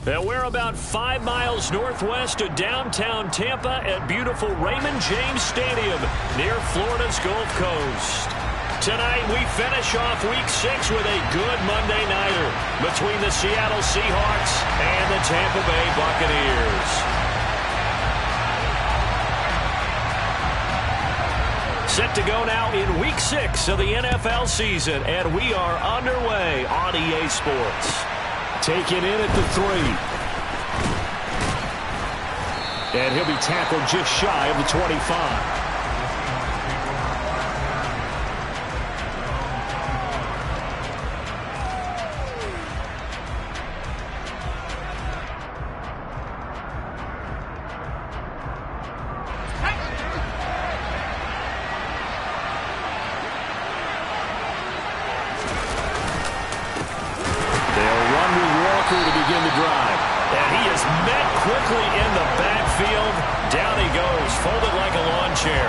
And we're about 5 miles northwest of downtown Tampa at beautiful Raymond James Stadium near Florida's Gulf Coast. Tonight we finish off Week 6 with a good Monday nighter between the Seattle Seahawks and the Tampa Bay Buccaneers. Set to go now in Week 6 of the NFL season, and we are underway on EA Sports. Taken in at the 3. And he'll be tackled just shy of the 25. To begin the drive. And he is met quickly in the backfield. Down he goes, folded like a lawn chair.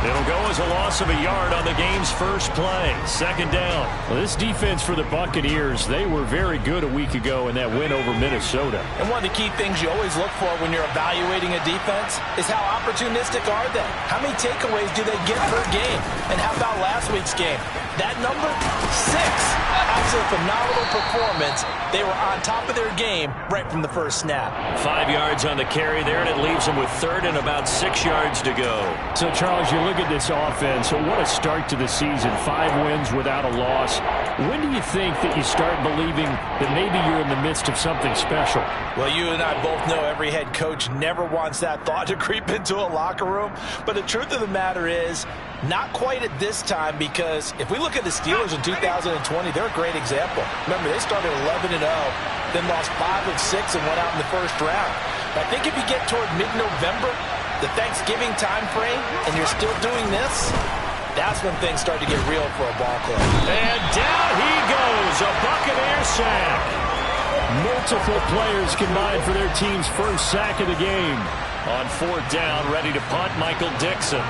It'll go as a loss of a yard on the game's first play. Second down. Well, this defense for the Buccaneers, they were very good a week ago in that win over Minnesota. And one of the key things you always look for when you're evaluating a defense is how opportunistic are they? How many takeaways do they get per game? And how about last week's game? That number, 6. That's a phenomenal performance. They were on top of their game right from the first snap. 5 yards on the carry there, and it leaves them with third and about 6 yards to go. So, Charles, you look at this offense. So what a start to the season. 5 wins without a loss. When do you think that you start believing that maybe you're in the midst of something special? Well, you and I both know every head coach never wants that thought to creep into a locker room. But the truth of the matter is, not quite at this time, because if we look at the Steelers in 2020, they're a great example. Remember, they started 11-0, then lost 5 of 6 and went out in the first round. But I think if you get toward mid-November, the Thanksgiving time frame, and you're still doing this, that's when things start to get real for a ball club. And down he goes, a Buccaneer sack. Multiple players combined for their team's first sack of the game. On 4th down, ready to punt, Michael Dixon.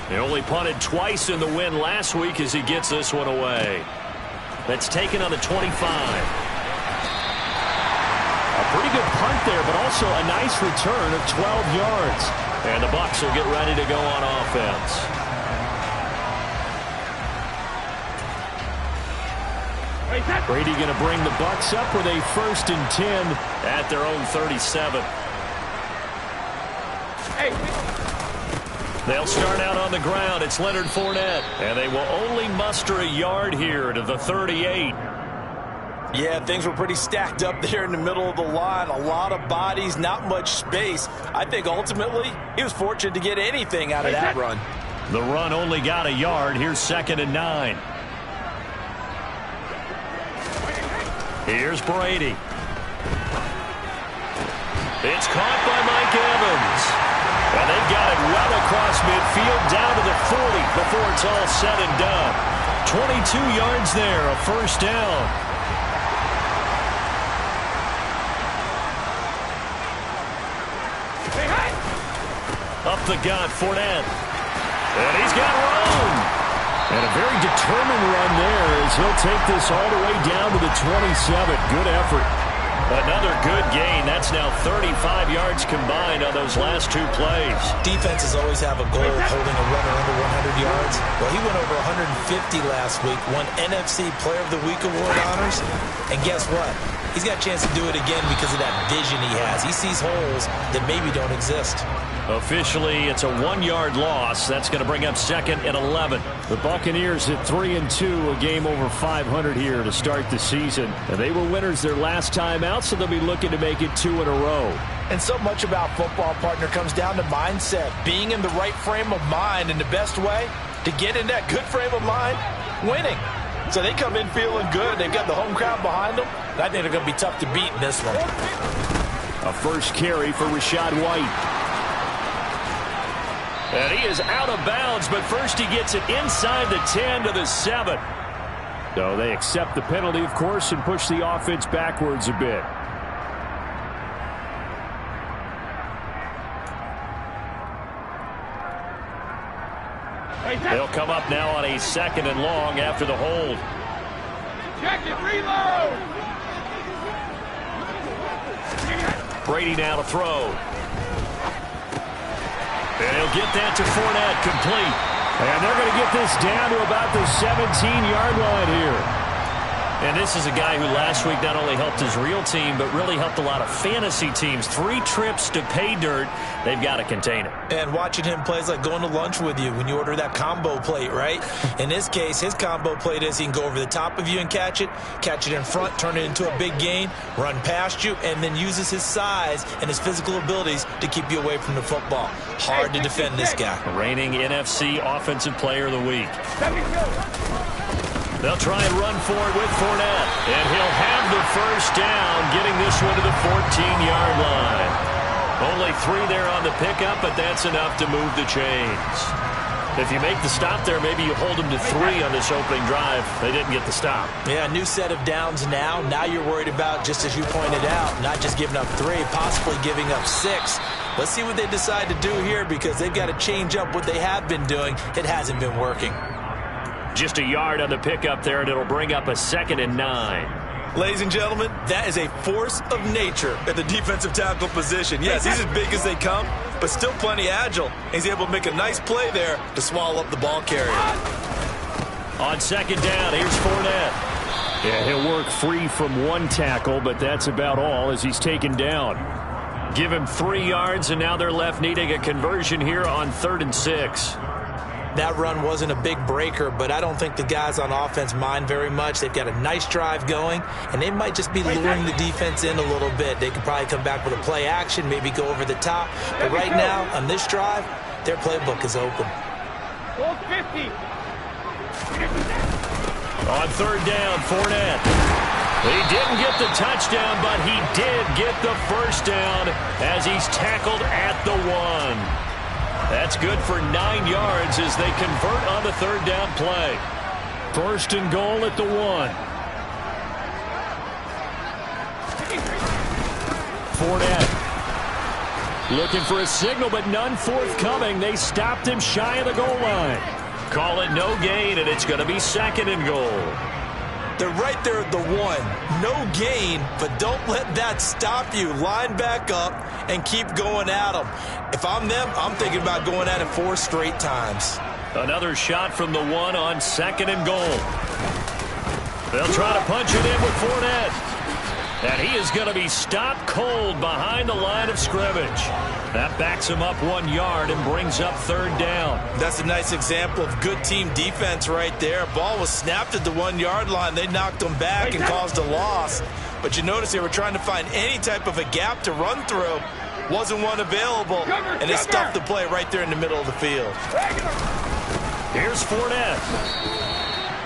He only punted twice in the win last week as he gets this one away. That's taken on the 25. A pretty good punt there, but also a nice return of 12 yards. And the Bucs will get ready to go on offense. Brady going to bring the Bucs up with a 1st and 10 at their own 37. They'll start out on the ground. It's Leonard Fournette. And they will only muster a yard here to the 38. Yeah, things were pretty stacked up there in the middle of the line. A lot of bodies, not much space. I think ultimately he was fortunate to get anything out of that run. The run only got a yard. Here's 2nd and 9. Here's Brady. It's caught by Mike Evans. And they've got it well across midfield down to the 40 before it's all said and done. 22 yards there, a 1st down. Up the gut, Fournette. And he's got room. And a very determined run there as he'll take this all the way down to the 27. Good effort. Another good gain. That's now 35 yards combined on those last 2 plays. Defenses always have a goal of holding a runner under 100 yards. Well, he went over 150 last week, won NFC Player of the Week award honors. And guess what? He's got a chance to do it again because of that vision he has. He sees holes that maybe don't exist. Officially, it's a 1-yard loss. That's going to bring up 2nd and 11. The Buccaneers at 3-2, a game over 500 here to start the season. And they were winners their last time out, so they'll be looking to make it 2 in a row. And so much about football, partner, comes down to mindset. Being in the right frame of mind, and the best way to get in that good frame of mind, winning. So they come in feeling good. They've got the home crowd behind them. And I think they're going to be tough to beat in this one. A first carry for Rachaad White. And he is out of bounds, but first he gets it inside the 10 to the 7. So they accept the penalty, of course, and push the offense backwards a bit. They'll come up now on a 2nd and long after the hold. Check it, reload! Brady now to throw. And he'll get that to Fournette, complete. And they're going to get this down to about the 17-yard line here. And this is a guy who last week not only helped his real team, but really helped a lot of fantasy teams. 3 trips to pay dirt. They've got to contain it. And watching him play is like going to lunch with you when you order that combo plate, right? In this case, his combo plate is he can go over the top of you and catch it in front, turn it into a big gain, run past you, and then uses his size and his physical abilities to keep you away from the football. Hard to defend this guy. Reigning NFC Offensive Player of the Week. They'll try and run for it with Fournette. And he'll have the first down, getting this one to the 14-yard line. Only 3 there on the pickup, but that's enough to move the chains. If you make the stop there, maybe you hold them to 3 on this opening drive. They didn't get the stop. Yeah, new set of downs now. Now you're worried about, just as you pointed out, not just giving up 3, possibly giving up 6. Let's see what they decide to do here, because they've got to change up what they have been doing. It hasn't been working. Just a yard on the pickup there, and it'll bring up a 2nd and 9. Ladies and gentlemen, that is a force of nature at the defensive tackle position. Yes, he's as big as they come, but still plenty agile. He's able to make a nice play there to swallow up the ball carrier. On 2nd down, here's Fournette. Yeah, he'll work free from 1 tackle, but that's about all as he's taken down. Give him 3 yards, and now they're left needing a conversion here on 3rd and 6. That run wasn't a big breaker, but I don't think the guys on offense mind very much. They've got a nice drive going, and they might just be luring the defense in a little bit. They could probably come back with a play action, maybe go over the top. But right now, on this drive, their playbook is open. 50. On 3rd down, Fournette. He didn't get the touchdown, but he did get the first down as he's tackled at the 1. That's good for 9 yards as they convert on the 3rd down play. 1st and goal at the 1. Fournette looking for a signal, but none forthcoming. They stopped him shy of the goal line. Call it no gain, and it's going to be 2nd and goal. They're right there at the 1. No gain, but don't let that stop you. Line back up and keep going at them. If I'm them, I'm thinking about going at it 4 straight times. Another shot from the 1 on 2nd and goal. They'll try to punch it in with Fournette. And he is going to be stopped cold behind the line of scrimmage. That backs him up 1 yard and brings up 3rd down. That's a nice example of good team defense right there. Ball was snapped at the 1 yard line. They knocked him back and caused a loss. But you notice they were trying to find any type of a gap to run through. Wasn't one available, and they stuffed the play right there in the middle of the field. Here's Fournette.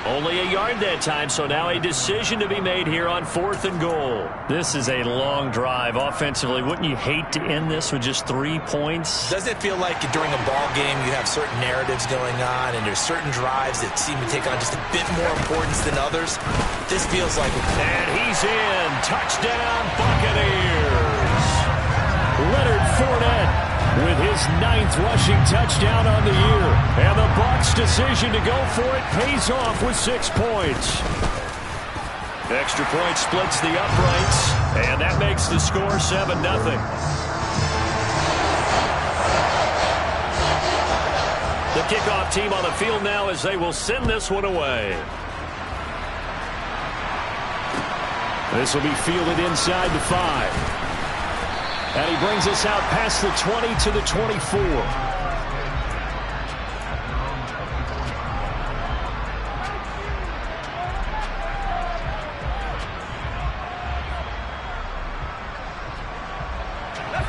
Only a yard that time, so now a decision to be made here on 4th and goal. This is a long drive offensively. Wouldn't you hate to end this with just 3 points? Doesn't it feel like during a ball game you have certain narratives going on and there's certain drives that seem to take on just a bit more importance than others? This feels like it. And he's in. Touchdown, Buccaneers. Leonard Fournette with his 9th rushing touchdown on the year. And the Bucs' decision to go for it pays off with 6 points. Extra point splits the uprights, and that makes the score 7-0. The kickoff team on the field now as they will send this one away. This will be fielded inside the 5. And he brings us out past the 20 to the 24.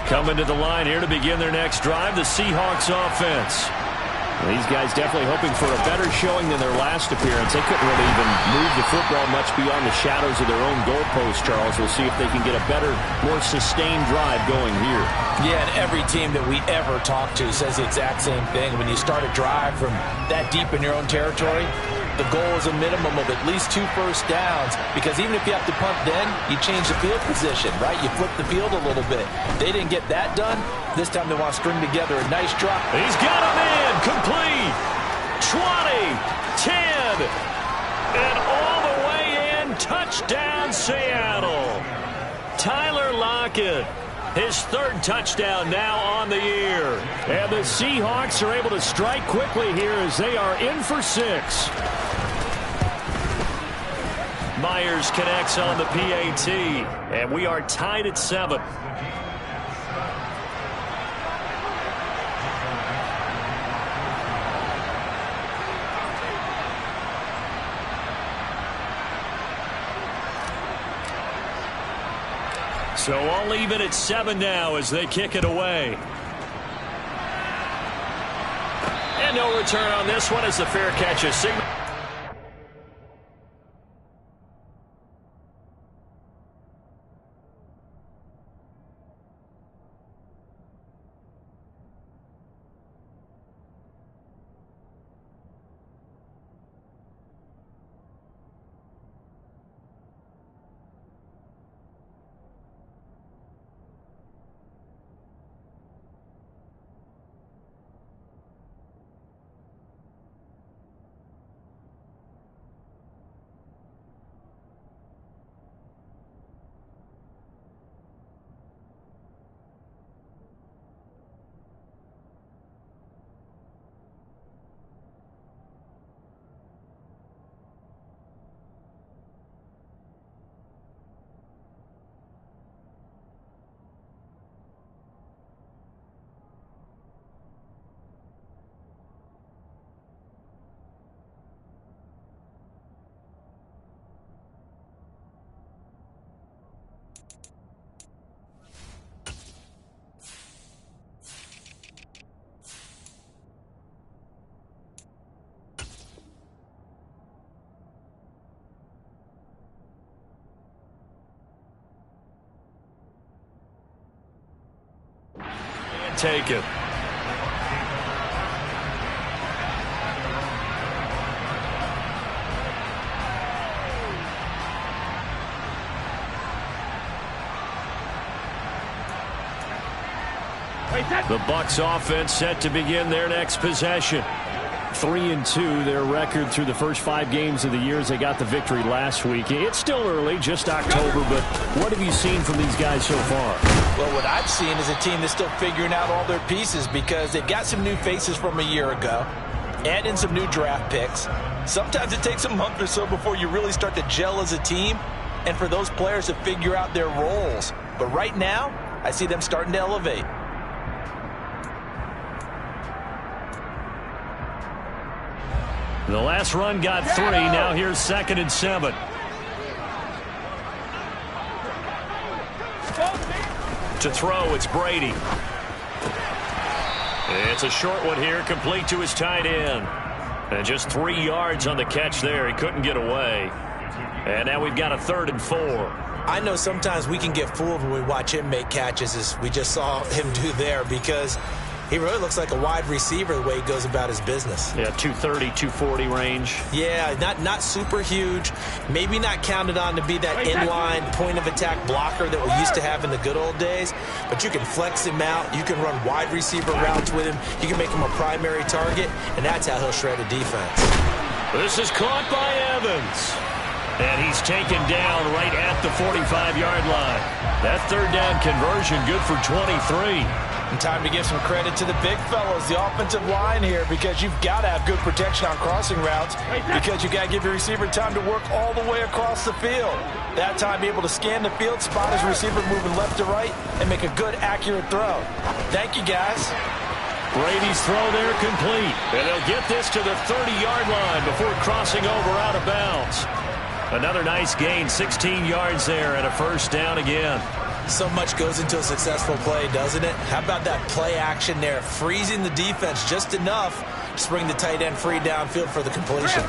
Coming to the line here to begin their next drive, the Seahawks offense. These guys definitely hoping for a better showing than their last appearance. They couldn't really even move the football much beyond the shadows of their own goalpost, Charles. We'll see if they can get a better, more sustained drive going here. Yeah, and every team that we ever talk to says the exact same thing. When you start a drive from that deep in your own territory, the goal is a minimum of at least 2 first downs, because even if you have to punt then, you change the field position, right? You flip the field a little bit. They didn't get that done. This time they want to string together a nice drop. He's got him in. Complete. 10, and all the way in. Touchdown, Seattle. Tyler Lockett, his third touchdown now on the year. And the Seahawks are able to strike quickly here as they are in for 6. Myers connects on the PAT, and we are tied at 7. So all even at 7 now as they kick it away. And no return on this one as the fair catch is signaled. Take it. The Bucs offense set to begin their next possession. 3-2, their record through the first 5 games of the year as they got the victory last week. It's still early, just October, but what have you seen from these guys so far? Well, what I've seen is a team that's still figuring out all their pieces because they've got some new faces from a year ago, add in some new draft picks. Sometimes it takes a month or so before you really start to gel as a team and for those players to figure out their roles. But right now, I see them starting to elevate. The last run got 3. Now here's 2nd and 7. To throw, it's Brady. It's a short one here, complete to his tight end. And just 3 yards on the catch there. He couldn't get away. And now we've got a 3rd and 4. I know sometimes we can get fooled when we watch him make catches, as we just saw him do there, because he really looks like a wide receiver the way he goes about his business. Yeah, 230, 240 range. Yeah, not super huge. Maybe not counted on to be that inline point-of-attack blocker that we used to have in the good old days. But you can flex him out. You can run wide receiver routes with him. You can make him a primary target, and that's how he'll shred a defense. This is caught by Evans. And he's taken down right at the 45-yard line. That 3rd down conversion good for 23. And time to give some credit to the big fellows, the offensive line here, because you've got to have good protection on crossing routes because you've got to give your receiver time to work all the way across the field. That time, be able to scan the field, spot his receiver moving left to right, and make a good, accurate throw. Thank you, guys. Brady's throw there complete. And they'll get this to the 30-yard line before crossing over out of bounds. Another nice gain, 16 yards there, and a 1st down again. So much goes into a successful play, doesn't it? How about that play action there, freezing the defense just enough to bring the tight end free downfield for the completion.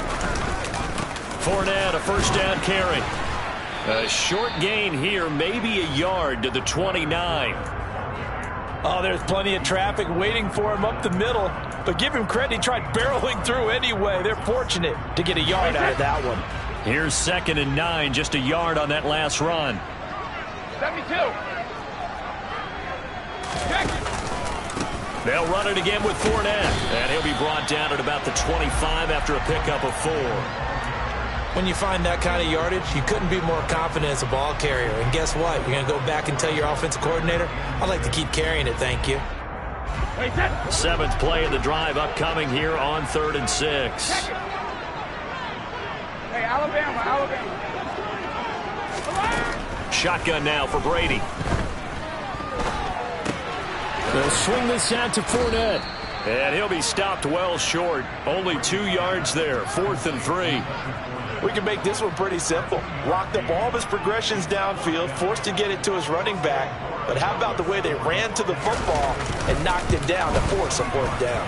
Fournette, a 1st down carry. A short gain here, maybe a yard to the 29. Oh, there's plenty of traffic waiting for him up the middle. But give him credit, he tried barreling through anyway. They're fortunate to get a yard out of that one. Here's 2nd and 9, just a yard on that last run. 72. They'll run it again with Fournette. And he'll be brought down at about the 25 after a pickup of 4. When you find that kind of yardage, you couldn't be more confident as a ball carrier. And guess what? You're going to go back and tell your offensive coordinator, I'd like to keep carrying it, thank you. 7th play of the drive upcoming here on 3rd and 6. Hey, Alabama. Shotgun now for Brady. They'll swing this out to Fournette. And he'll be stopped well short. Only 2 yards there. 4th and 3. We can make this one pretty simple. Locked up all of his progressions downfield, forced to get it to his running back. But how about the way they ran to the football and knocked him down to force a 4th down?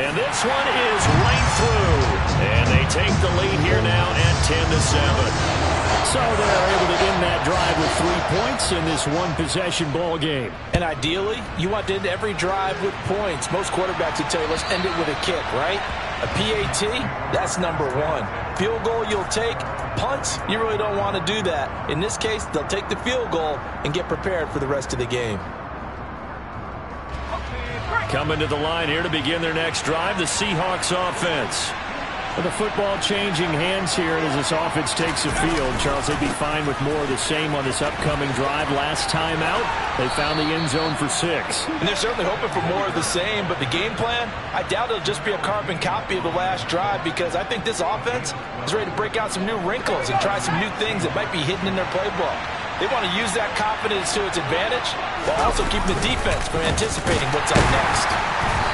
And this one is right through. And they take the lead here now at 10-7. So they're able to end that drive with 3 points in this one-possession ball game. And ideally, you want to end every drive with points. Most quarterbacks would tell you, let's end it with a kick, right? A PAT, that's number 1. Field goal you'll take. Punts, you really don't want to do that. In this case, they'll take the field goal and get prepared for the rest of the game. Coming to the line here to begin their next drive, the Seahawks offense. With the football changing hands here as this offense takes the field, Charles, they'd be fine with more of the same on this upcoming drive. Last time out, they found the end zone for 6. And they're certainly hoping for more of the same, but the game plan, I doubt it'll just be a carbon copy of the last drive, because I think this offense is ready to break out some new wrinkles and try some new things that might be hidden in their playbook. They want to use that confidence to its advantage while also keeping the defense from anticipating what's up next.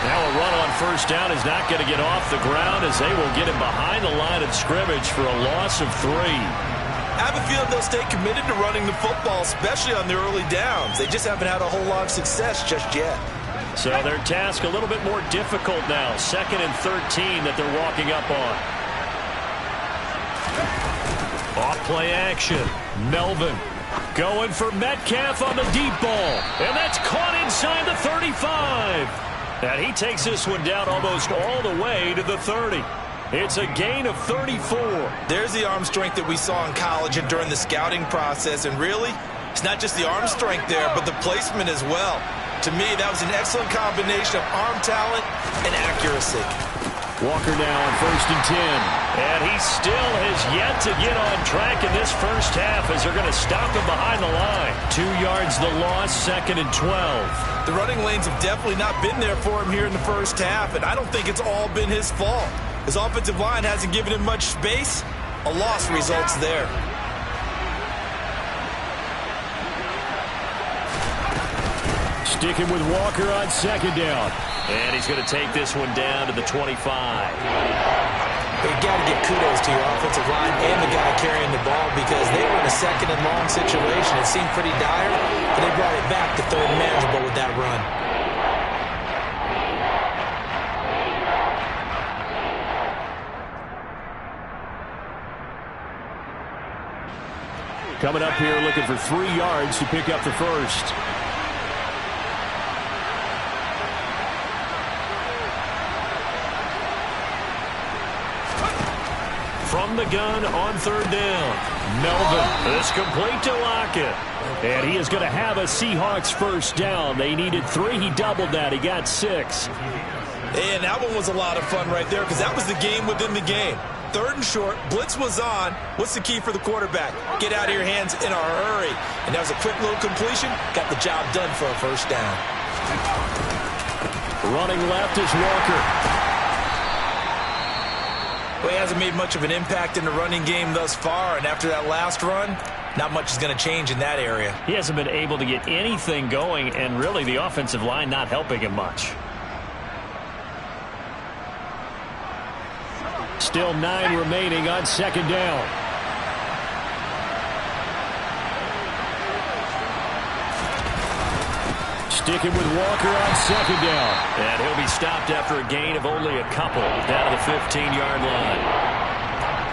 Now a run on 1st down is not going to get off the ground, as they will get him behind the line of scrimmage for a loss of 3. I have a feeling they'll stay committed to running the football, especially on the early downs. They just haven't had a whole lot of success just yet. So their task a little bit more difficult now. 2nd and 13 that they're walking up on. Off play action. Melvin going for Metcalf on the deep ball. And that's caught inside the 35. And he takes this one down almost all the way to the 30. It's a gain of 34. There's the arm strength that we saw in college and during the scouting process. And really, it's not just the arm strength there, but the placement as well. To me, that was an excellent combination of arm talent and accuracy. Walker now on 1st and 10. And he still has yet to get on track in this first half, as they're going to stop him behind the line. 2 yards the loss, 2nd and 12. The running lanes have definitely not been there for him here in the first half, and I don't think it's all been his fault. His offensive line hasn't given him much space. A loss results there. Sticking with Walker on 2nd down. And he's going to take this one down to the 25. But you got to give kudos to your offensive line and the guy carrying the ball, because they were in a 2nd and long situation. It seemed pretty dire, but they brought it back to 3rd and manageable with that run. Coming up here looking for 3 yards to pick up the 1st. From the gun on 3rd down. Melvin is complete to Lockett. And he is going to have a Seahawks 1st down. They needed 3. He doubled that. He got 6. And that one was a lot of fun right there, because that was the game within the game. 3rd and short, blitz was on. What's the key for the quarterback? Get out of your hands in a hurry. And that was a quick little completion. Got the job done for a 1st down. Running left is Walker. Well, he hasn't made much of an impact in the running game thus far, and after that last run, not much is going to change in that area. He hasn't been able to get anything going, and really the offensive line not helping him much. Still 9 remaining on 2nd down. Sticking with Walker on 2nd down. And he'll be stopped after a gain of only a couple down to the 15-yard line.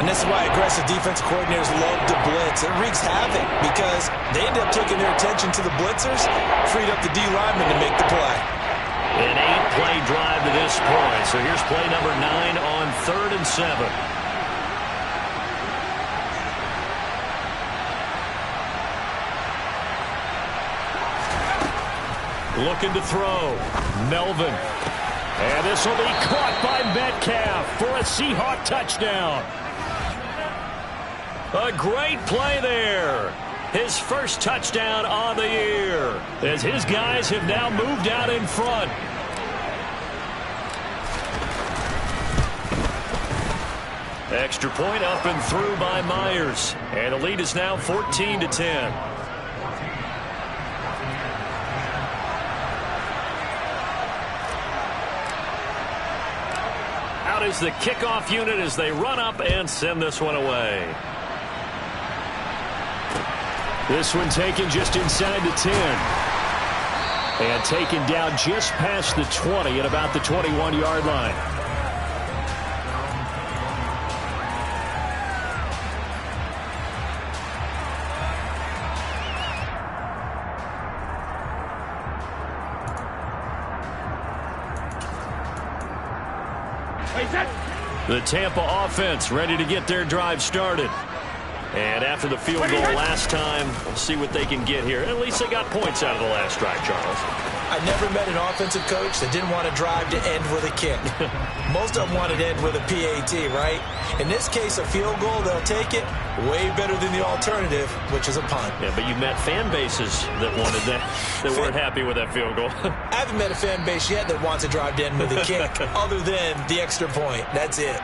And this is why aggressive defensive coordinators love to blitz. It wreaks havoc because they end up taking their attention to the blitzers, freed up the D lineman to make the play. An 8-play drive to this point. So here's play number 9 on 3rd and 7. Looking to throw. Melvin. And this will be caught by Metcalf for a Seahawk touchdown. A great play there. His first touchdown on the year, as his guys have now moved out in front. Extra point up and through by Myers. And the lead is now 14-10. Out is the kickoff unit as they run up and send this one away. This one taken just inside the 10. And taken down just past the 20 at about the 21-yard line. The Tampa offense ready to get their drive started. And after the field goal last time, we'll see what they can get here. At least they got points out of the last drive, Charles. I never met an offensive coach that didn't want to drive to end with a kick. Most of them wanted to end with a PAT, right? In this case, a field goal, they'll take it. Way better than the alternative, which is a punt. Yeah, but you've met fan bases that wanted that, that weren't happy with that field goal. I haven't met a fan base yet that wants to drive to end with a kick, other than the extra point. That's it.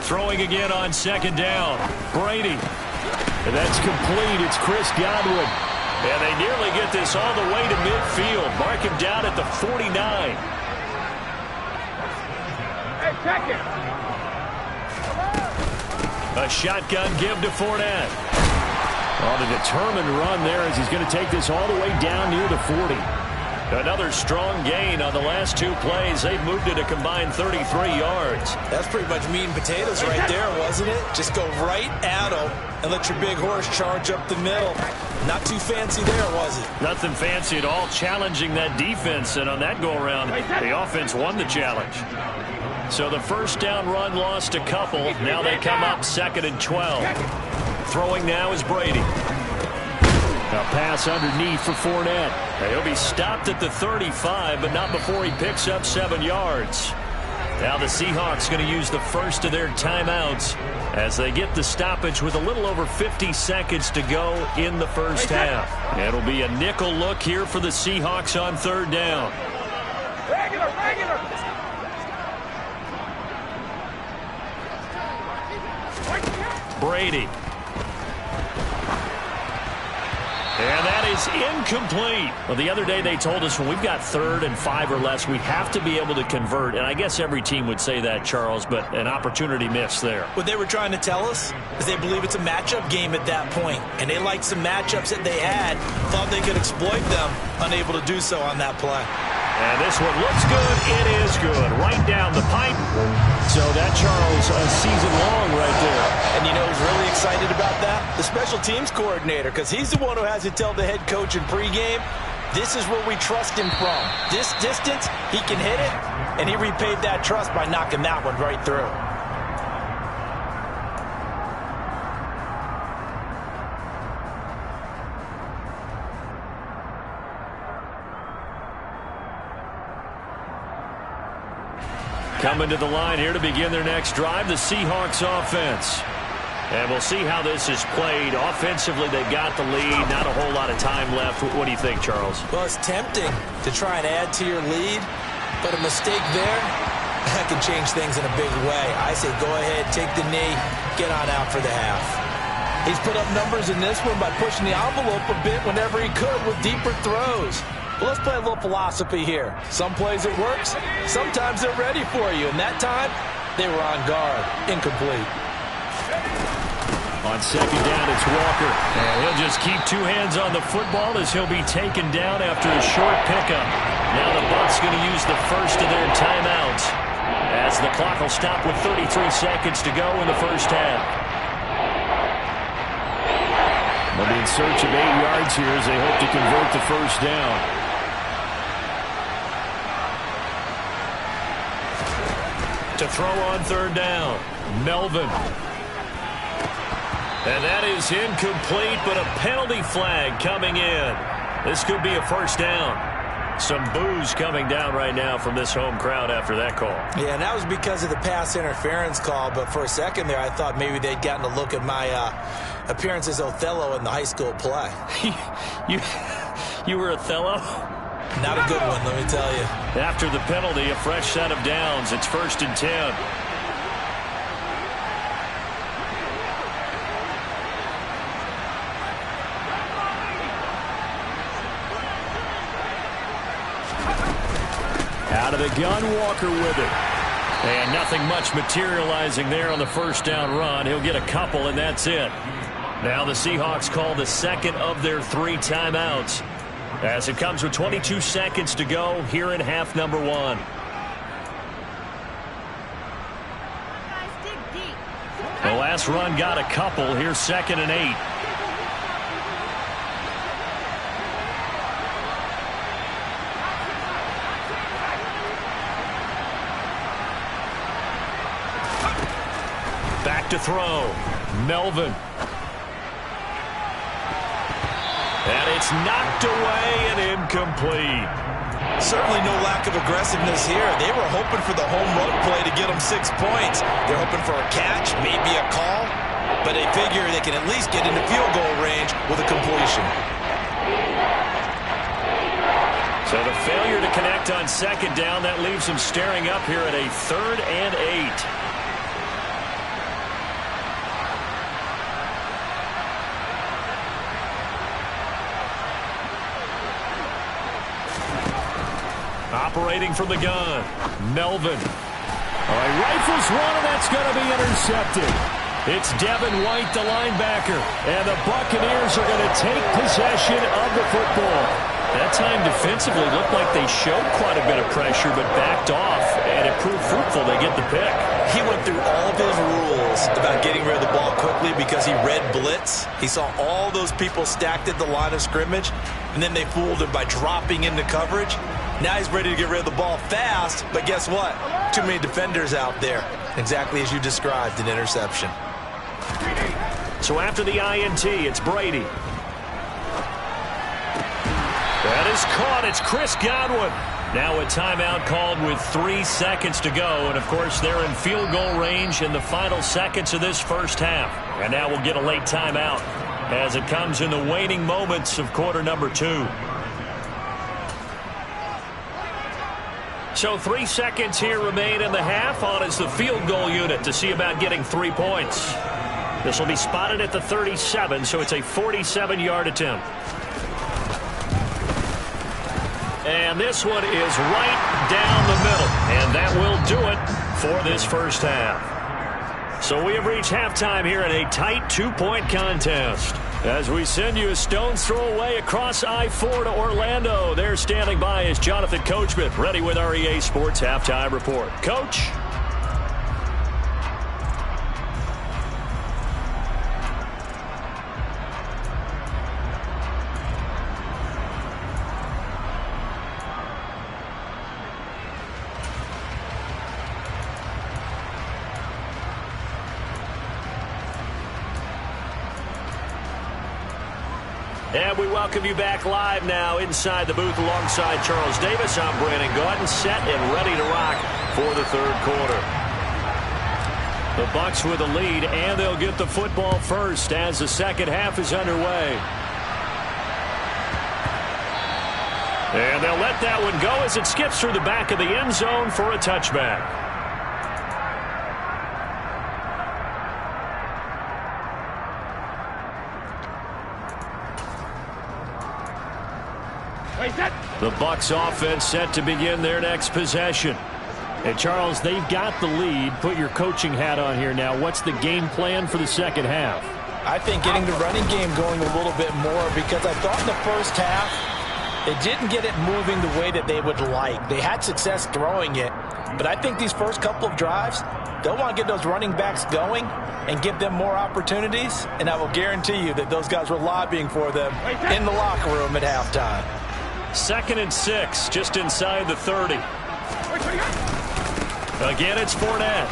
Throwing again on second down. Brady. And that's complete. It's Chris Godwin. And they nearly get this all the way to midfield. Mark him down at the 49. Hey, check it. A shotgun give to Fournette. On a determined run there as he's going to take this all the way down near the 40. Another strong gain on the last two plays. They've moved it a combined 33 yards. That's pretty much meat and potatoes right there, wasn't it? Just go right at them and let your big horse charge up the middle. Not too fancy there, was it? Nothing fancy at all, challenging that defense. And on that go-around, the offense won the challenge. So the first down run lost a couple. Now they come up 2nd and 12. Throwing now is Brady. A pass underneath for Fournette. He'll be stopped at the 35, but not before he picks up 7 yards. Now the Seahawks going to use the first of their timeouts as they get the stoppage with a little over 50 seconds to go in the first half. It'll be a nickel look here for the Seahawks on 3rd down. Regular. Brady. And that is incomplete. Well, the other day they told us when we've got 3rd and 5 or less, we have to be able to convert. And I guess every team would say that, Charles, but an opportunity missed there. What they were trying to tell us is they believe it's a matchup game at that point. And they liked some matchups that they had, thought they could exploit them, unable to do so on that play. And this one looks good. It is good. Right down the pipe. So that, Charles, a season long right there. And you know who's really excited about that? The special teams coordinator, because he's the one who has to tell the head coach in pregame, this is where we trust him from. This distance, he can hit it, and he repaid that trust by knocking that one right through. Coming to the line here to begin their next drive, the Seahawks offense. And we'll see how this is played. Offensively, they've got the lead. Not a whole lot of time left. What do you think, Charles? Well, it's tempting to try and add to your lead, but a mistake there, that can change things in a big way. I say go ahead, take the knee, get on out for the half. He's put up numbers in this one by pushing the envelope a bit whenever he could with deeper throws. Well, let's play a little philosophy here. Some plays it works, sometimes they're ready for you, and that time they were on guard. Incomplete. On second down, it's Walker. And he'll just keep two hands on the football as he'll be taken down after a short pickup. Now the Bucs going to use the first of their timeouts as the clock will stop with 33 seconds to go in the first half. They'll be in search of 8 yards here as they hope to convert the first down. To throw on third down, Melvin. And that is incomplete, but a penalty flag coming in. This could be a first down. Some boos coming down right now from this home crowd after that call. Yeah, and that was because of the pass interference call, but for a second there I thought maybe they'd gotten a look at my appearance as Othello in the high school play. You were Othello? Not a good one, let me tell you. After the penalty, a fresh set of downs. It's 1st and 10. Out of the gun, Walker with it. And nothing much materializing there on the first down run. He'll get a couple, and that's it. Now the Seahawks call the second of their 3 timeouts, as it comes with 22 seconds to go here in half number 1. The last run got a couple. Here's 2nd and 8. Back to throw. Melvin. And it's knocked away and incomplete. Certainly no lack of aggressiveness here. They were hoping for the home run play to get them 6 points. They're hoping for a catch, maybe a call, but they figure they can at least get into field goal range with a completion. So the failure to connect on 2nd down, that leaves them staring up here at a 3rd and 8. Operating from the gun, Melvin. All right, rifles one, and that's going to be intercepted. It's Devin White, the linebacker, and the Buccaneers are going to take possession of the football. That time defensively looked like they showed quite a bit of pressure, but backed off, and it proved fruitful. They get the pick. He went through all of his rules about getting rid of the ball quickly because he read blitz. He saw all those people stacked at the line of scrimmage, and then they fooled him by dropping into coverage. Now he's ready to get rid of the ball fast, but guess what? Too many defenders out there. Exactly as you described, an interception. So after the INT, it's Brady. That is caught. It's Chris Godwin. Now a timeout called with 3 seconds to go. And, of course, they're in field goal range in the final seconds of this first half. And now we'll get a late timeout as it comes in the waning moments of quarter number 2. So 3 seconds here remain in the half. On is the field goal unit to see about getting 3 points. This will be spotted at the 37, so it's a 47-yard attempt. And this one is right down the middle. And that will do it for this first half. So we have reached halftime here in a tight 2-point contest. As we send you a stone's throw away across I-4 to Orlando. There standing by is Jonathan Coachman, ready with our EA Sports Halftime Report. Coach? And we welcome you back live now inside the booth alongside Charles Davis. I'm Brandon Gaudin, set and ready to rock for the third quarter. The Bucs with a lead, and they'll get the football first as the second half is underway. And they'll let that one go as it skips through the back of the end zone for a touchback. The Bucs offense set to begin their next possession. And Charles, they've got the lead. Put your coaching hat on here now. What's the game plan for the second half? I think getting the running game going a little bit more, because I thought in the first half they didn't get it moving the way that they would like. They had success throwing it, but I think these first couple of drives, they'll want to get those running backs going and give them more opportunities, and I will guarantee you that those guys were lobbying for them in the locker room at halftime. 2nd and 6, just inside the 30. Again, it's Fournette.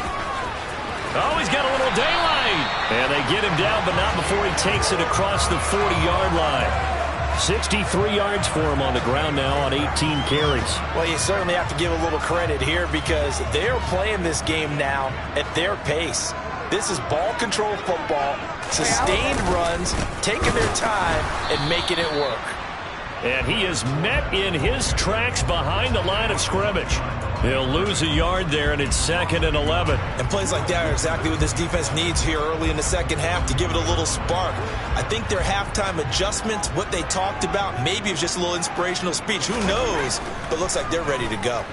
Oh, he's got a little daylight. And they get him down, but not before he takes it across the 40-yard line. 63 yards for him on the ground now on 18 carries. Well, you certainly have to give a little credit here because they're playing this game now at their pace. This is ball control football, sustained runs, taking their time and making it work. And he is met in his tracks behind the line of scrimmage. He'll lose a yard there, and it's 2nd and 11. And plays like that are exactly what this defense needs here early in the second half to give it a little spark. I think their halftime adjustments, what they talked about, maybe it was just a little inspirational speech. Who knows? But looks like they're ready to go.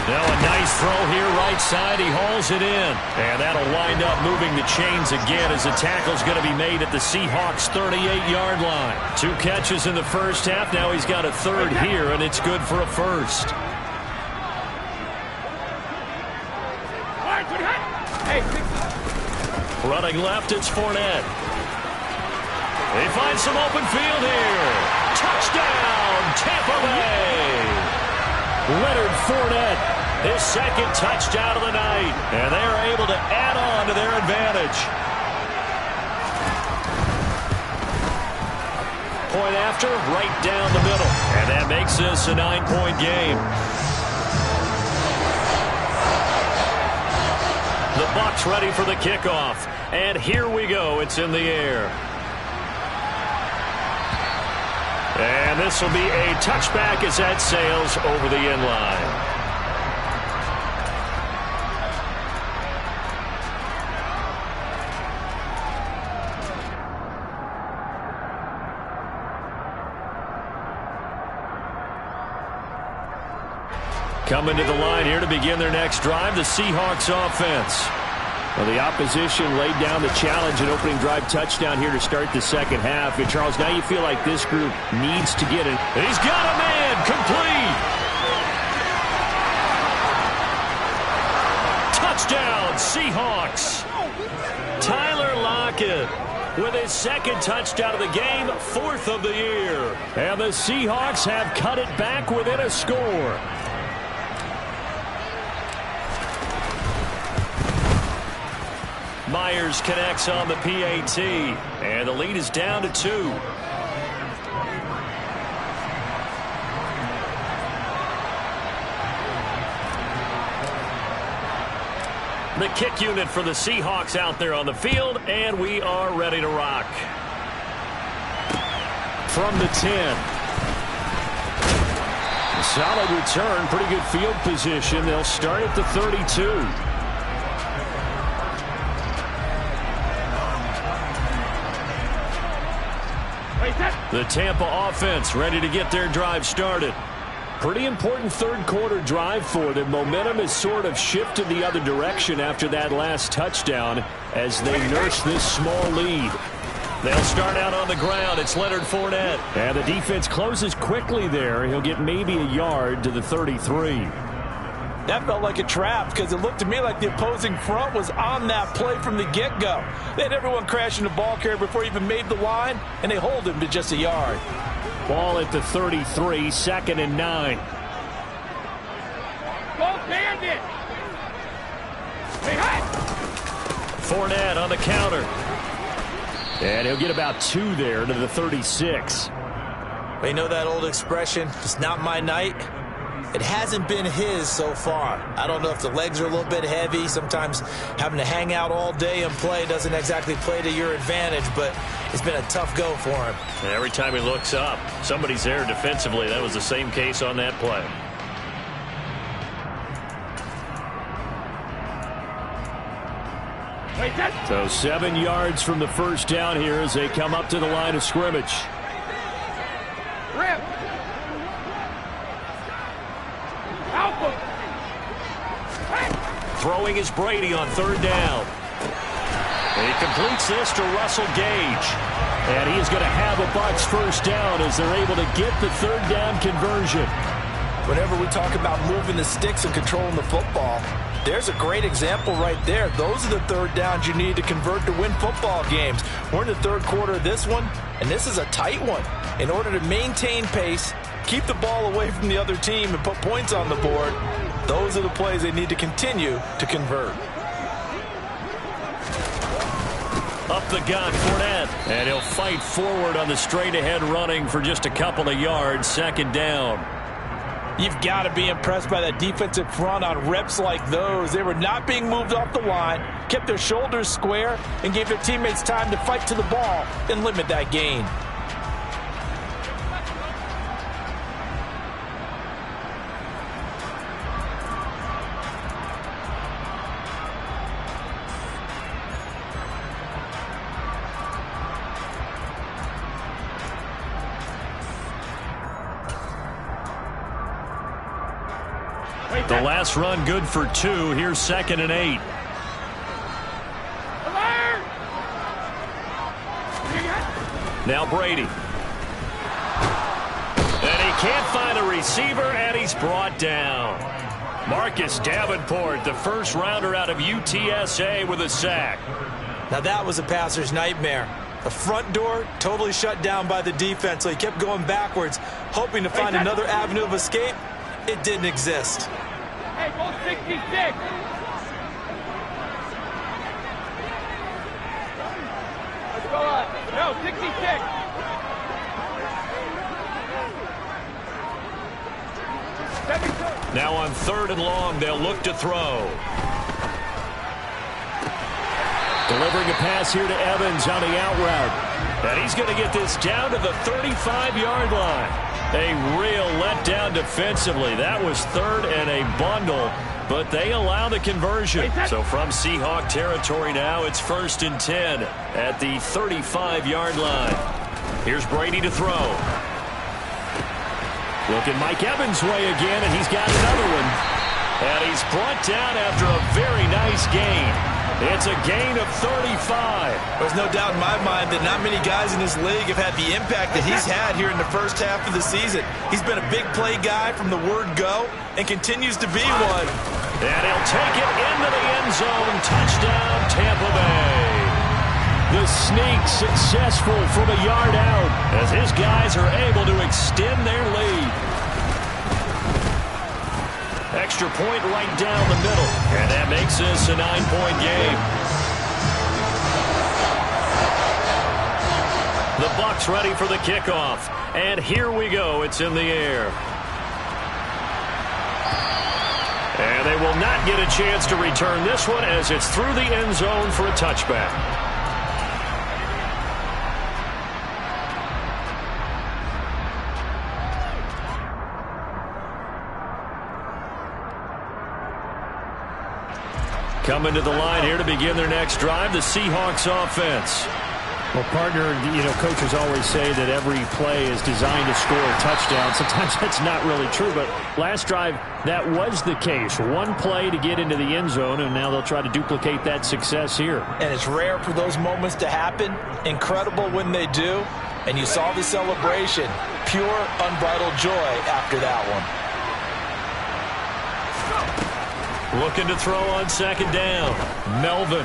Now a nice throw here, right side. He hauls it in. And that'll wind up moving the chains again as the tackle's going to be made at the Seahawks' 38-yard line. 2 catches in the first half. Now he's got a third here, and it's good for a first. Running left, it's Fournette. He finds some open field here. Touchdown, Tampa Bay! Leonard Fournette, his 2nd touchdown of the night. And they are able to add on to their advantage. Point after, right down the middle. And that makes this a 9-point game. The Bucs ready for the kickoff. And here we go. It's in the air. And this will be a touchback as that sails over the end line. Coming to the line here to begin their next drive, the Seahawks offense. Well, the opposition laid down the challenge and opening drive touchdown here to start the second half. And Charles, now you feel like this group needs to get it. He's got a man complete. Touchdown, Seahawks. Tyler Lockett with his 2nd touchdown of the game, 4th of the year. And the Seahawks have cut it back within a score. Myers connects on the PAT, and the lead is down to 2. The kick unit for the Seahawks out there on the field, and we are ready to rock. From the 10. Solid return, pretty good field position. They'll start at the 32. The Tampa offense ready to get their drive started. Pretty important third-quarter drive for them. Momentum has sort of shifted the other direction after that last touchdown as they nurse this small lead. They'll start out on the ground. It's Leonard Fournette. And the defense closes quickly there. He'll get maybe a yard to the 33. That felt like a trap because it looked to me like the opposing front was on that play from the get-go. They had everyone crashing the ball carrier before he even made the line, and they hold him to just a yard. Ball at the 33, 2nd and 9. Go Bandit! Hey, hot! Fournette on the counter. And he'll get about 2 there to the 36. They know that old expression, it's not my night. It hasn't been his so far. I don't know if the legs are a little bit heavy. Sometimes having to hang out all day and play doesn't exactly play to your advantage, but it's been a tough go for him. And every time he looks up, somebody's there defensively. That was the same case on that play. So 7 yards from the first down here as they come up to the line of scrimmage. Rip! Throwing is Brady on 3rd down. And he completes this to Russell Gage. And he is going to have a Bucs first down as they're able to get the 3rd down conversion. Whenever we talk about moving the sticks and controlling the football, there's a great example right there. Those are the 3rd downs you need to convert to win football games. We're in the 3rd quarter of this one, and this is a tight one. In order to maintain pace, keep the ball away from the other team and put points on the board. Those are the plays they need to continue to convert. Up the gun, Fournette. And he'll fight forward on the straight-ahead running for just a couple of yards. Second down. You've got to be impressed by that defensive front on reps like those. They were not being moved off the line, kept their shoulders square, and gave their teammates time to fight to the ball and limit that gain. The last run good for 2. Here's 2nd and 8. Now Brady. And he can't find a receiver, and he's brought down. Marcus Davenport, the first rounder out of UTSA, with a sack. Now that was a passer's nightmare. The front door totally shut down by the defense, so he kept going backwards, hoping to find another avenue of escape. It didn't exist. Hey, go 66. Let's go up. No, 66. Now on 3rd and long, they'll look to throw. Delivering a pass here to Evans on the out route. And he's going to get this down to the 35-yard line. A real letdown defensively. That was 3rd and a bundle, but they allow the conversion. So from Seahawk territory now, it's 1st and 10 at the 35-yard line. Here's Brady to throw. Looking Mike Evans' way again, and he's got another one. And he's brought down after a very nice gain. It's a gain of 35. There's no doubt in my mind that not many guys in this league have had the impact that he's had here in the first half of the season. He's been a big play guy from the word go and continues to be one. And he'll take it into the end zone. Touchdown, Tampa Bay. The sneak successful from a yard out as his guys are able to extend their lead. Extra point right down the middle. And that makes this a 9-point game. The Bucs ready for the kickoff. And here we go. It's in the air. And they will not get a chance to return this one as it's through the end zone for a touchback. Coming to the line here to begin their next drive, the Seahawks offense. Well, partner, coaches always say that every play is designed to score a touchdown. Sometimes that's not really true, but last drive, that was the case. One play to get into the end zone, and now they'll try to duplicate that success here. And it's rare for those moments to happen. Incredible when they do. And you saw the celebration. Pure, unbridled joy after that one. Looking to throw on 2nd down. Melvin.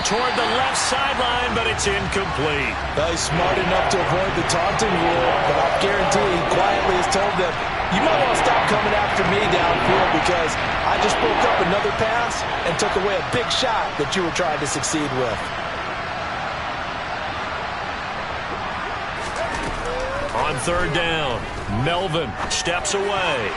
Toward the left sideline, but it's incomplete. Well, he's smart enough to avoid the taunting rule, but I guarantee he quietly has told them, you might want to stop coming after me downfield because I just broke up another pass and took away a big shot that you were trying to succeed with. On 3rd down, Melvin steps away.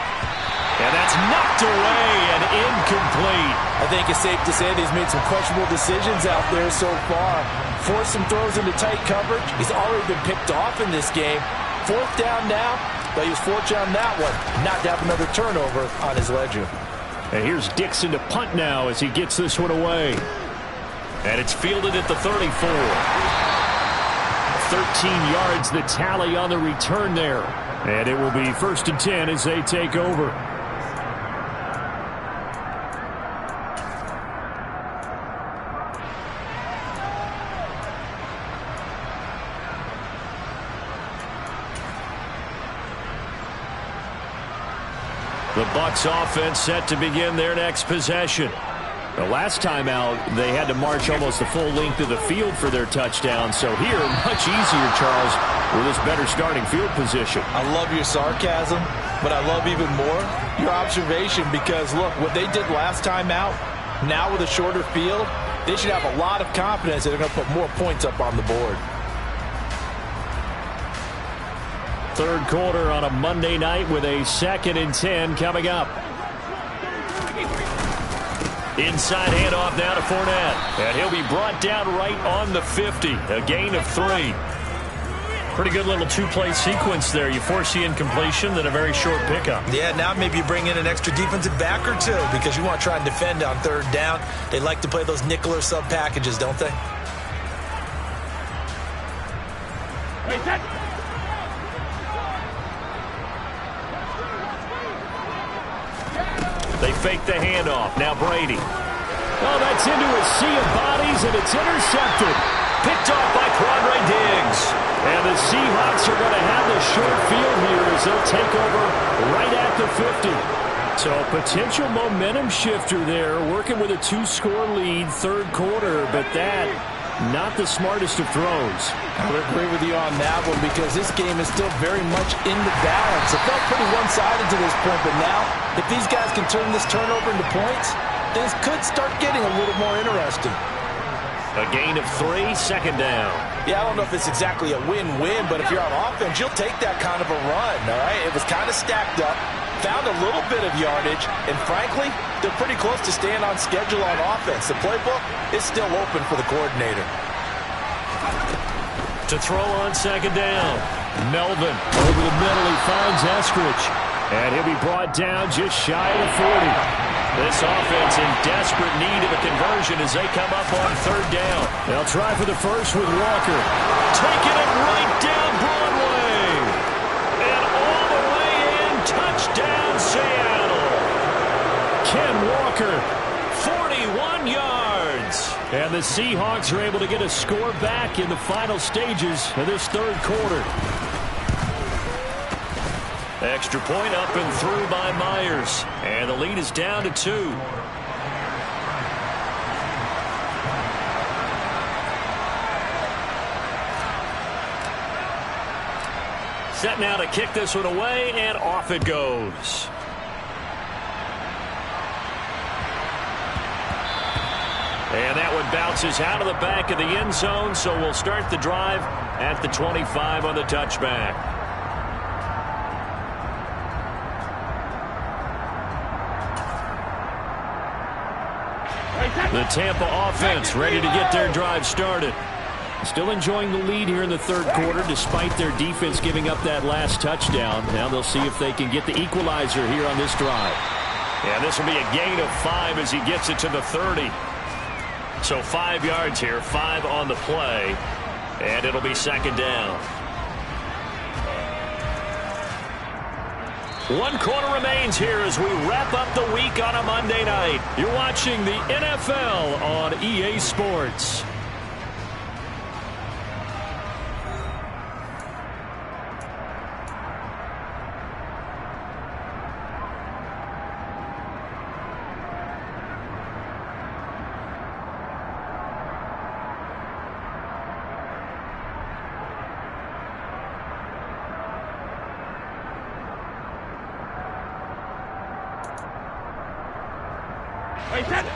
And that's knocked away and incomplete. I think it's safe to say that he's made some questionable decisions out there so far. Forced some throws into tight coverage. He's already been picked off in this game. 4th down now, but he was fortunate on that one. Not to have another turnover on his ledger. And here's Dixon to punt now as he gets this one away. And it's fielded at the 34. 13 yards the tally on the return there. And it will be 1st and 10 as they take over. The Bucs offense set to begin their next possession. The last time out, they had to march almost the full length of the field for their touchdown. So here, much easier, Charles, with this better starting field position. I love your sarcasm, but I love even more your observation because, look, what they did last time out, now with a shorter field, they should have a lot of confidence that they're going to put more points up on the board. Third quarter on a Monday night with a 2nd and 10 coming up. Inside handoff now to Fournette. And he'll be brought down right on the 50. A gain of 3. Pretty good little two-play sequence there. You force the incompletion, then a very short pickup. Yeah, now maybe you bring in an extra defensive back or two because you want to try and defend on 3rd down. They like to play those nickel or sub packages, don't they? Wait, set. They fake the handoff. Now Brady. Oh, that's into a sea of bodies, and it's intercepted. Picked off by Quandre Diggs. And the Seahawks are going to have the short field here as they'll take over right at the 50. So a potential momentum shifter there, working with a 2-score lead, 3rd quarter, but that, not the smartest of throws. I would agree with you on that one because this game is still very much in the balance. It felt pretty one-sided to this point, but now, if these guys can turn this turnover into points, things could start getting a little more interesting. A gain of 3, 2nd down. Yeah, I don't know if it's exactly a win-win, but if you're on offense, you'll take that kind of a run, all right? It was kind of stacked up, found a little bit of yardage, and frankly, they're pretty close to staying on schedule on offense. The playbook is still open for the coordinator. To throw on 2nd down. Melvin over the middle. He finds Eskridge. And he'll be brought down just shy of the 40. This offense in desperate need of a conversion as they come up on 3rd down. They'll try for the first with Walker. Taking it right down Broadway. And all the way in. Touchdown, Seattle. Ken Walker, 41 yards. And the Seahawks are able to get a score back in the final stages of this 3rd quarter. Extra point up and through by Myers. And the lead is down to 2. Set now to kick this one away, and off it goes. And that one bounces out of the back of the end zone, so we'll start the drive at the 25 on the touchback. The Tampa offense ready to get their drive started. Still enjoying the lead here in the 3rd quarter despite their defense giving up that last touchdown. Now they'll see if they can get the equalizer here on this drive. Yeah, this will be a gain of 5 as he gets it to the 30. So 5 yards here, 5 on the play, and it'll be 2nd down. 1 quarter remains here as we wrap up the week on a Monday night. You're watching the NFL on EA Sports.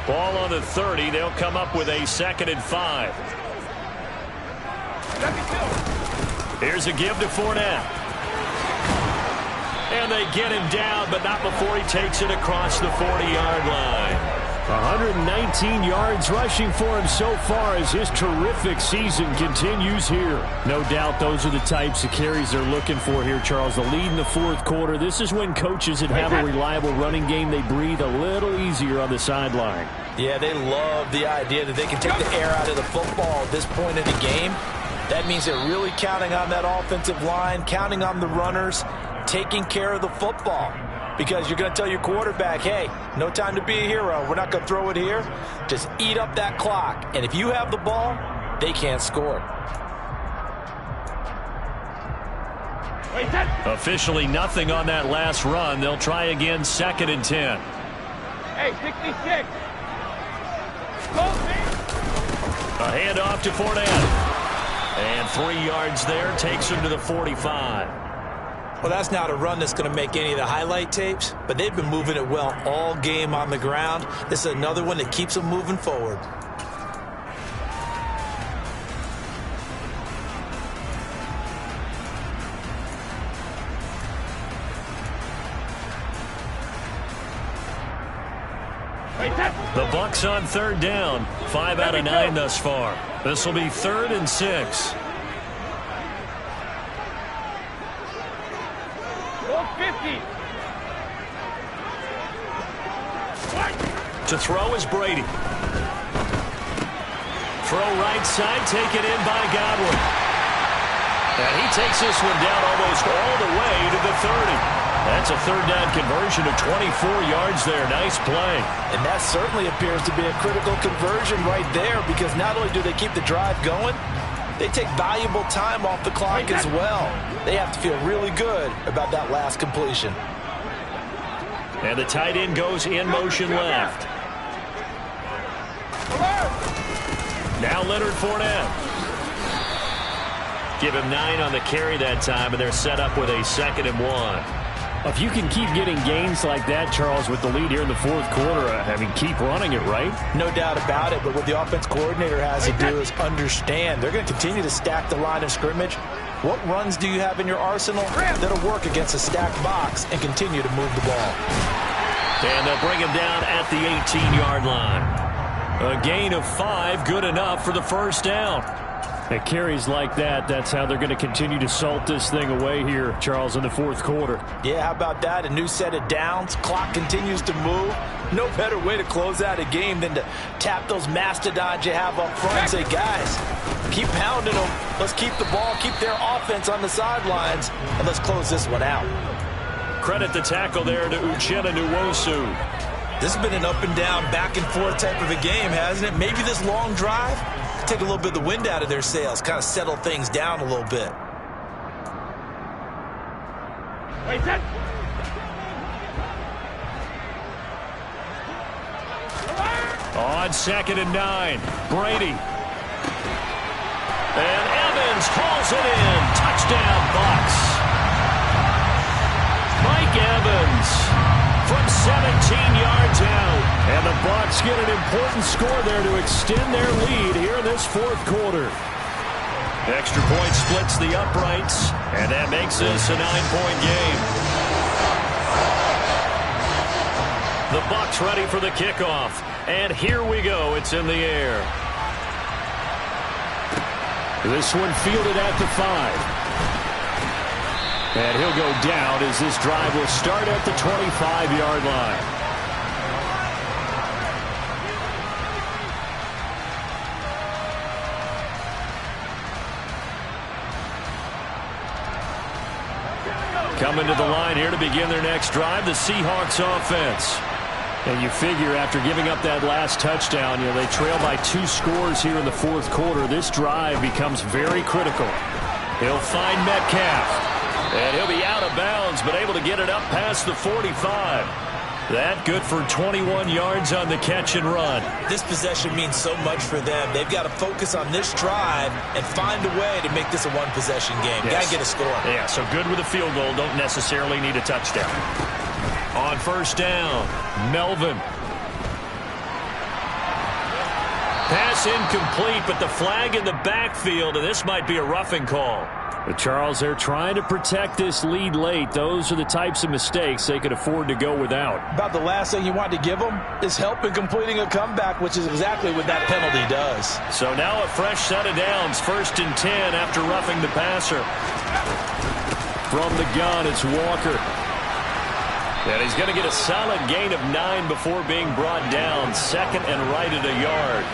Ball on the 30. They'll come up with a 2nd and 5. Here's a give to Fournette. And they get him down, but not before he takes it across the 40-yard line. 119 yards rushing for him so far as his terrific season continues here. No doubt those are the types of carries they're looking for here, Charles. The lead in the 4th quarter. This is when coaches that have a reliable running game, they breathe a little easier on the sideline. Yeah, they love the idea that they can take the air out of the football at this point in the game. That means they're really counting on that offensive line, counting on the runners, taking care of the football. Because you're going to tell your quarterback, hey, no time to be a hero. We're not going to throw it here. Just eat up that clock. And if you have the ball, they can't score. Officially nothing on that last run. They'll try again 2nd and 10. Hey, 66. A handoff to Fournette. And 3 yards there, takes him to the 45. Well, that's not a run that's going to make any of the highlight tapes, but they've been moving it well all game on the ground. This is another one that keeps them moving forward. The Bucs on 3rd down. 5 out of 9 thus far. This will be 3rd and 6. To throw is Brady. Throw right side, taken in by Godwin. And he takes this one down almost all the way to the 30. That's a 3rd down conversion of 24 yards there. Nice play. And that certainly appears to be a critical conversion right there, because not only do they keep the drive going, they take valuable time off the clock as well. They have to feel really good about that last completion. And the tight end goes in motion left. Now Leonard Fournette. Give him 9 on the carry that time, and they're set up with a 2nd and 1. If you can keep getting gains like that, Charles, with the lead here in the 4th quarter, I mean, keep running it, right? No doubt about it, but what the offense coordinator has to do is understand. They're going to continue to stack the line of scrimmage. What runs do you have in your arsenal that'll work against a stacked box and continue to move the ball? And they'll bring him down at the 18-yard line. A gain of 5, good enough for the 1st down. At carries like that, that's how they're going to continue to salt this thing away here, Charles, in the 4th quarter. Yeah, how about that? A new set of downs. Clock continues to move. No better way to close out a game than to tap those mastodons you have up front and say, guys, keep pounding them. Let's keep the ball, keep their offense on the sidelines, and let's close this one out. Credit the tackle there to Uchenna Nwosu. This has been an up and down, back and forth type of a game, hasn't it? Maybe this long drive take a little bit of the wind out of their sails, kind of settle things down a little bit. On 2nd and 9, Brady. And Evans hauls it in. Touchdown, Bucs. Mike Evans from 17 yards out. And the Bucs get an important score there to extend their lead here in this 4th quarter. Extra point splits the uprights, and that makes this a 9-point game. The Bucs ready for the kickoff. And here we go. It's in the air. This one fielded at the 5. And he'll go down as this drive will start at the 25-yard line. Coming to the line here to begin their next drive, the Seahawks offense. And you figure after giving up that last touchdown, they trail by 2 scores here in the 4th quarter. This drive becomes very critical. He'll find Metcalf. And he'll be out of bounds, but able to get it up past the 45. That good for 21 yards on the catch and run. This possession means so much for them. They've got to focus on this drive and find a way to make this a one-possession game. Yes. Got to get a score. Yeah, so good with a field goal. Don't necessarily need a touchdown. On 1st down, Melvin. Pass incomplete, but the flag in the backfield, and this might be a roughing call. But Charles, they're trying to protect this lead late. Those are the types of mistakes they could afford to go without. About the last thing you want to give them is help in completing a comeback, which is exactly what that penalty does. So now a fresh set of downs, 1st and 10 after roughing the passer. From the gun, it's Walker. And he's going to get a solid gain of 9 before being brought down. 2nd and right at a yard.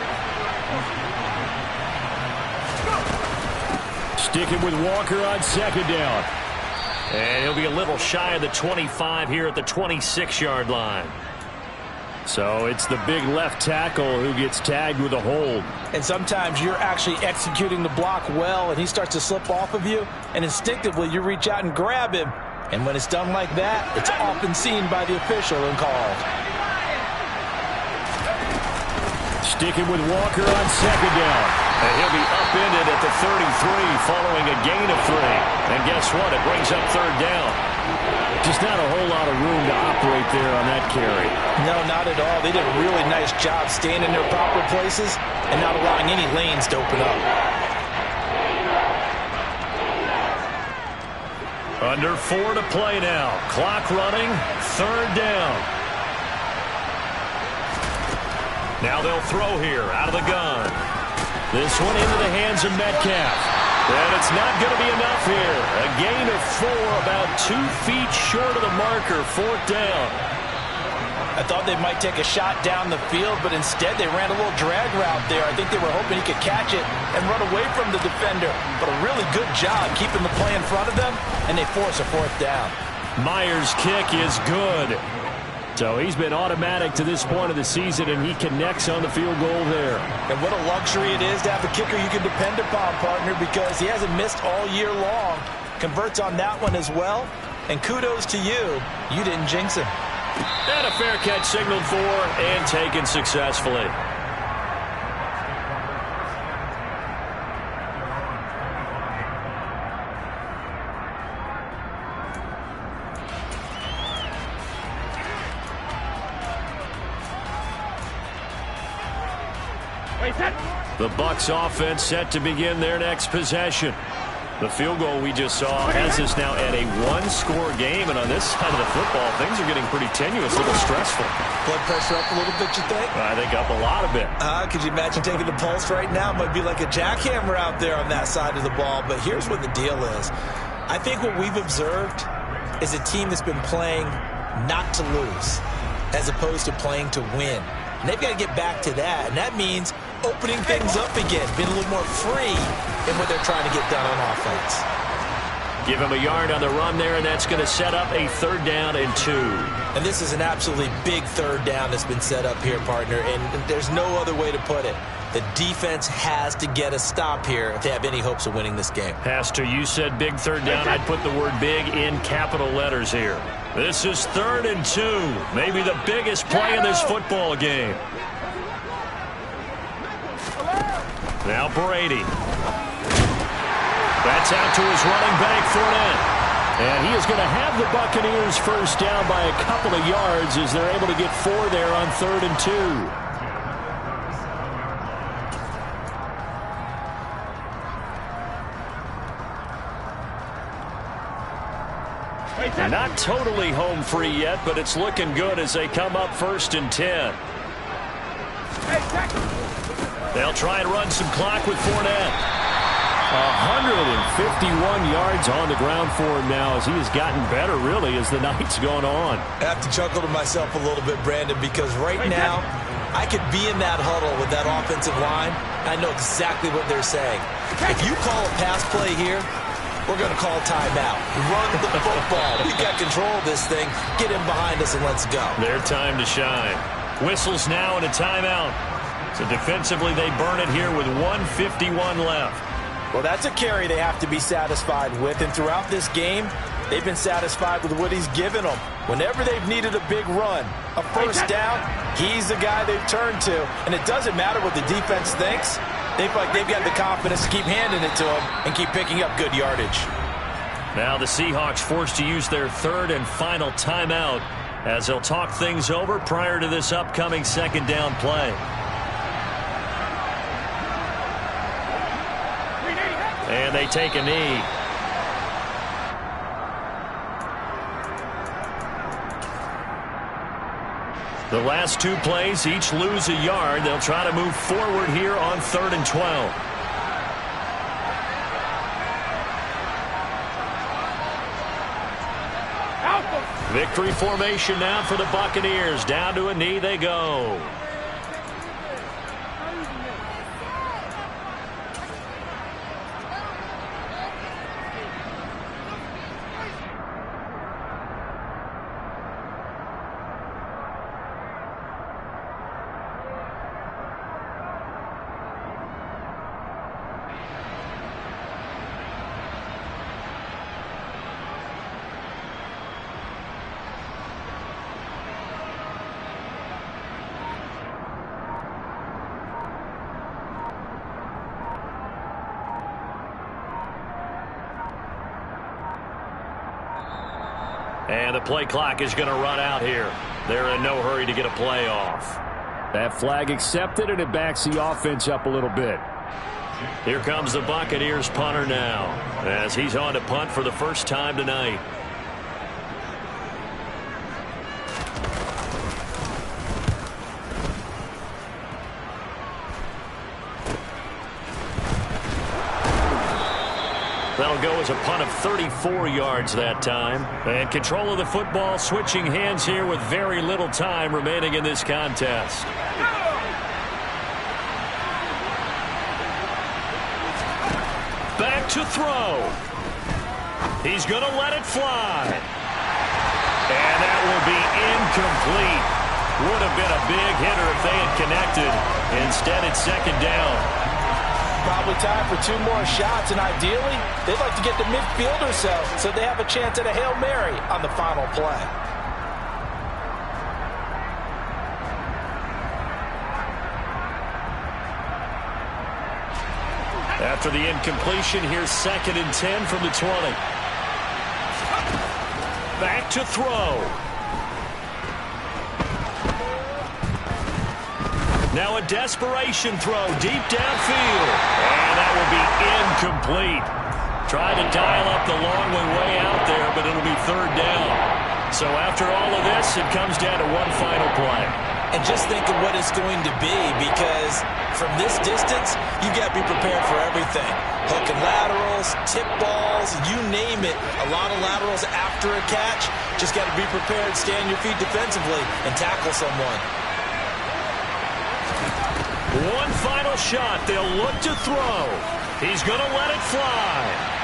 Sticking with Walker on 2nd down. And he'll be a little shy of the 25 here at the 26-yard line. So it's the big left tackle who gets tagged with a hold. And sometimes you're actually executing the block well, and he starts to slip off of you, and instinctively you reach out and grab him. And when it's done like that, it's often seen by the official and called. Sticking with Walker on second down. And he'll be upended at the 33 following a gain of 3. And guess what? It brings up third down. Just not a whole lot of room to operate there on that carry. No, not at all. They did a really nice job staying in their proper places and not allowing any lanes to open up. Under 4 to play now. Clock running. Third down. Now they'll throw here out of the gun. This one into the hands of Metcalf. And it's not going to be enough here. A gain of 4, about 2 feet short of the marker. Fourth down. I thought they might take a shot down the field, but instead they ran a little drag route there. I think they were hoping he could catch it and run away from the defender. But a really good job keeping the play in front of them, and they force a fourth down. Myers' kick is good. So he's been automatic to this point of the season, and he connects on the field goal there. And what a luxury it is to have a kicker you can depend upon, partner, because he hasn't missed all year long. Converts on that one as well. And kudos to you. You didn't jinx him. And a fair catch signaled for and taken successfully. The Bucs offense set to begin their next possession. The field goal we just saw has us now at a one-score game, and on this side of the football, things are getting pretty tenuous, a little stressful. Blood pressure up a little bit, you think? I think up a lot of it. Could you imagine taking the pulse right now? It might be like a jackhammer out there on that side of the ball, but here's what the deal is. I think what we've observed is a team that's been playing not to lose as opposed to playing to win. And they've got to get back to that, and that means opening things up again, being a little more free in what they're trying to get done on offense. Give him a yard on the run there, and that's going to set up a third down and 2. And this is an absolutely big third down that's been set up here, partner, and there's no other way to put it. The defense has to get a stop here if they have any hopes of winning this game. Pastor, you said big third down. I'd put the word big in capital letters here. This is 3rd and 2, maybe the biggest play in this football game. Now Brady. That's out to his running back, Fournette. And he is going to have the Buccaneers first down by a couple of yards as they're able to get 4 there on 3rd and 2. Not totally home free yet, but it's looking good as they come up 1st and 10. They'll try and run some clock with Fournette. 151 yards on the ground for him now as he has gotten better, really, as the night's going on. I have to chuckle to myself a little bit, Brandon, because right now I could be in that huddle with that offensive line. I know exactly what they're saying. If you call a pass play here, we're going to call timeout. Run the football. We got control of this thing. Get him behind us and let's go. Their time to shine. Whistles now and a timeout. So defensively, they burn it here with 1:51 left. Well, that's a carry they have to be satisfied with. And throughout this game, they've been satisfied with what he's given them. Whenever they've needed a big run, a first down, he's the guy they've turned to. And it doesn't matter what the defense thinks. They feel like they've got the confidence to keep handing it to him and keep picking up good yardage. Now the Seahawks forced to use their 3rd and final timeout as they'll talk things over prior to this upcoming 2nd down play. And they take a knee. The last 2 plays, each lose a yard. They'll try to move forward here on 3rd and 12. Victory formation now for the Buccaneers. Down to a knee they go. And the play clock is going to run out here. They're in no hurry to get a play off. That flag accepted, and it backs the offense up a little bit. Here comes the Buccaneers punter now, as he's on to punt for the first time tonight. That'll go as a punt of 34 yards that time. And control of the football switching hands here with very little time remaining in this contest. Back to throw. He's going to let it fly. And that will be incomplete. Would have been a big hitter if they had connected. Instead, it's second down. Probably time for 2 more shots, and ideally, they'd like to get the midfield or so they have a chance at a Hail Mary on the final play. After the incompletion, here's 2nd and 10 from the 20. Back to throw. Now a desperation throw deep downfield. And that will be incomplete. Tried to dial up the long way out there, but it'll be 3rd down. So after all of this, it comes down to one final play. And just think of what it's going to be, because from this distance, you've got to be prepared for everything. Hook and laterals, tip balls, you name it. A lot of laterals after a catch. Just got to be prepared, stay on your feet defensively, and tackle someone. One final shot. They'll look to throw. He's going to let it fly.